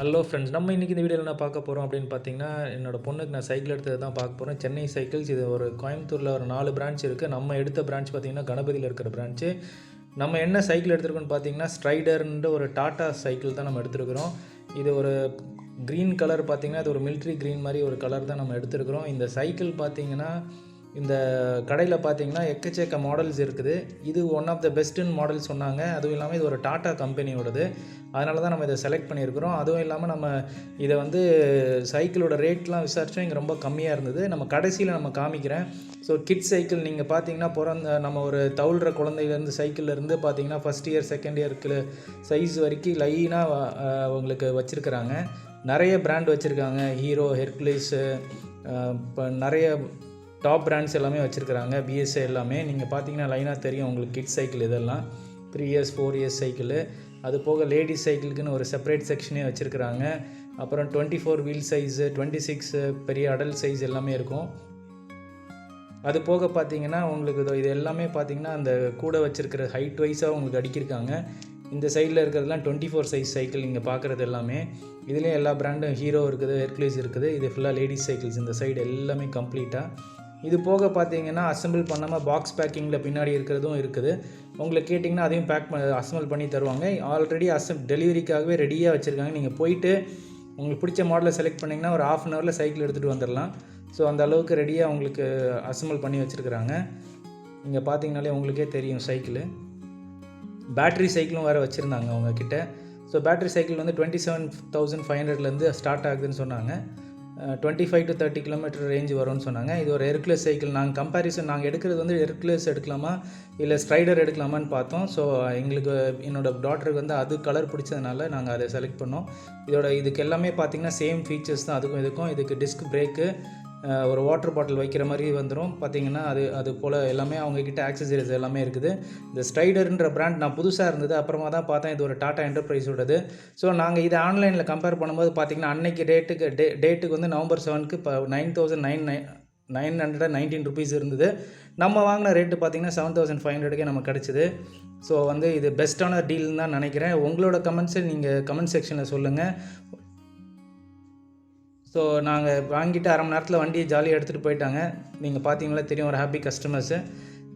Hello friends, நம்ம இன்றைக்கி இந்த வீடியோவில் என்ன பார்க்க போகிறோம் அப்படின்னு பார்த்தீங்கன்னா, என்னோடய பொண்ணுக்கு நான் சைக்கிள் எடுத்தது தான் பார்க்க போகிறோம். சென்னை சைக்கிள்ஸ். இது ஒரு கோயம்புத்தூரில் ஒரு 4 பிரான்ச் இருக்குது. நம்ம எடுத்த பிரான்ச் பார்த்திங்கன்னா கணபதியில் இருக்கிற பிரான்ச்சு. நம்ம என்ன சைக்கிள் எடுத்துருக்கோன்னு பார்த்தீங்கன்னா, ஸ்ட்ரைடர்ன்ற ஒரு டாட்டா சைக்கிள் தான் நம்ம எடுத்துருக்கிறோம். இது ஒரு க்ரீன் கலர் பார்த்திங்கன்னா, இது ஒரு மிலிட்ரி க்ரீன் மாதிரி ஒரு கலர் தான் நம்ம எடுத்துருக்கிறோம். இந்த சைக்கிள் பார்த்திங்கன்னா, இந்த கடையில் பார்த்தீங்கன்னா எக்கச்சக்க மாடல்ஸ் இருக்குது. இது ஒன் ஆஃப் த பெஸ்ட்டுன்னு மாடல் சொன்னாங்க. அதுவும் இல்லாமல் இது ஒரு டாட்டா கம்பெனியோடது. அதனால தான் நம்ம இதை செலக்ட் பண்ணியிருக்கிறோம். அதுவும் இல்லாமல் நம்ம இதை வந்து சைக்கிளோட ரேட்லாம் விசாரித்தோம். இங்கே ரொம்ப கம்மியாக இருந்தது. நம்ம கடைசியில் நம்ம காமிக்கிறேன். ஸோ கிட்ஸ் சைக்கிள் நீங்கள் பார்த்தீங்கன்னா நம்ம ஒரு தவுள்ற குழந்தையிலேருந்து சைக்கிள்லேருந்து பார்த்தீங்கன்னா ஃபஸ்ட் இயர் செகண்ட் இயருக்கு சைஸ் வரைக்கும் லைனாக உங்களுக்கு வச்சுருக்கிறாங்க. நிறைய பிராண்ட் வச்சுருக்காங்க. ஹீரோ, ஹெர்குலிஸு, இப்போ நிறைய டாப் பிராண்ட்ஸ் எல்லாமே வச்சுருக்கிறாங்க. பிஎஸ்ஐ எல்லாமே நீங்கள் பார்த்தீங்கன்னா லைனாக தெரியும் உங்களுக்கு. கிட்ஸ் சைக்கிள் இதெல்லாம் 3 இயர்ஸ் 4 இயர்ஸ் சைக்கிளு. அது போக லேடிஸ் சைக்கிளுக்குன்னு ஒரு செப்பரேட் செக்ஷனே வச்சுருக்கிறாங்க. அப்புறம் 24 வீல் சைஸு, 26 பெரிய அடல்ட் சைஸ் எல்லாமே இருக்கும். அது போக பார்த்தீங்கன்னா உங்களுக்கு இது எல்லாமே பார்த்தீங்கன்னா அந்த கூட வச்சுருக்கிற ஹைட் வைஸாக உங்களுக்கு அடிக்கிருக்காங்க. இந்த சைடில் இருக்கிறதுலாம் 24 சைஸ் சைக்கிள் நீங்கள் பார்க்குறது எல்லாமே. இதுலேயும் எல்லா பிராண்டும் ஹீரோ இருக்குது, ஹெர்குலிஸ் இருக்குது. இது ஃபுல்லாக லேடிஸ் சைக்கிள்ஸ். இந்த சைடு எல்லாமே கம்ப்ளீட்டாக. இது போக பார்த்தீங்கன்னா அசம்பிள் பண்ணாமல் பாக்ஸ் பேக்கிங்கில் பின்னாடி இருக்கிறதும் இருக்குது. உங்களுக்கு கேட்டிங்கன்னா அதையும் அசம்பிள் பண்ணி தருவாங்க. ஆல்ரெடி டெலிவரிக்காகவே ரெடியாக வச்சுருக்காங்க. நீங்கள் போயிட்டு உங்களுக்கு பிடிச்ச மாடலை செலக்ட் பண்ணிங்கன்னா ஒரு ½ அன் ஹவரில் சைக்கிள் எடுத்துகிட்டு வந்துடலாம். ஸோ அந்த அளவுக்கு ரெடியாக உங்களுக்கு அசம்பிள் பண்ணி வச்சுருக்குறாங்க. நீங்கள் பார்த்தீங்கனாலே உங்களுக்கே தெரியும் சைக்கிள். பேட்ரி சைக்கிளும் வேறு வச்சுருந்தாங்க அவங்கக்கிட்ட. ஸோ பேட்ரி சைக்கிள் வந்து 27,500லேருந்து ஸ்டார்ட் ஆகுதுன்னு சொன்னாங்க. 25 to 30 கிலோமீட்டர் ரேஞ்ச் வரும்னு சொன்னாங்க. இது ஒரு ஹெர்குலிஸ் சைக்கிள். நாங்கள் எடுக்கிறது வந்து ஹெர்குலிஸ் எடுக்கலாமா இல்லை ஸ்ட்ரைடர் எடுக்கலாமான்னு பார்த்தோம். ஸோ என்னோடய டாட்டருக்கு வந்து அது கலர் பிடிச்சதுனால நாங்கள் அதை செலக்ட் பண்ணோம். இதுக்கு எல்லாமே பார்த்திங்கன்னா சேம் ஃபீச்சர்ஸ் தான் அதுக்கும் இதுக்கும். இதுக்கு டிஸ்க் பிரேக்கு, ஒரு வாட்டர் பாட்டில் வைக்கிற மாதிரி வந்துடும். பார்த்திங்கன்னா அது போல் எல்லாமே அவங்கக்கிட்ட ஆக்சசரிஸ் எல்லாமே இருக்குது. இந்த ஸ்ட்ரைடர்ன்ற பிராண்ட் நான் புதுசாக இருந்தது. அப்புறமா தான் பார்த்தேன் இது ஒரு டாட்டா என்டர்பிரைஸோடது. ஸோ நாங்கள் இதை ஆன்லைனில் கம்பேர் பண்ணும்போது பார்த்திங்கன்னா அன்னைக்கு டேட்டுக்கு வந்து நவம்பர் 7க்கு இப்போ 9,919 ருபீஸ் இருந்தது. நம்ம வாங்கின ரேட்டு பார்த்திங்கன்னா 7,500க்கே நமக்கு கிடச்சிது. ஸோ வந்து இது பெஸ்ட்டான டீல்னு தான் நினைக்கிறேன். உங்களோட கமெண்ட்ஸை நீங்கள் கமெண்ட் செக்ஷனில் சொல்லுங்கள். ஸோ நாங்கள் வாங்கிட்டு அரை மணி நேரத்தில் வண்டியை ஜாலியாக எடுத்துகிட்டு போயிட்டாங்க. நீங்கள் பார்த்தீங்களா தெரியும், ஒரு ஹாப்பி கஸ்டமர்ஸு.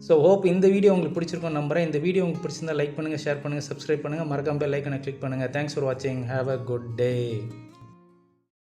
ஸோ ஹோப் இந்த வீடியோ உங்களுக்கு பிடிச்சிருக்கும்னு நம்புகிறேன். இந்த வீடியோ உங்களுக்கு பிடிச்சிருந்தால் லைக் பண்ணுங்கள், ஷேர் பண்ணுங்கள், சப்ஸ்கிரைப் பண்ணுங்கள், மறக்காம பெல் ஐக்கனை கிளிக் பண்ணுங்கள். தேங்க்ஸ் ஃபார் வாட்சிங். Have a good day.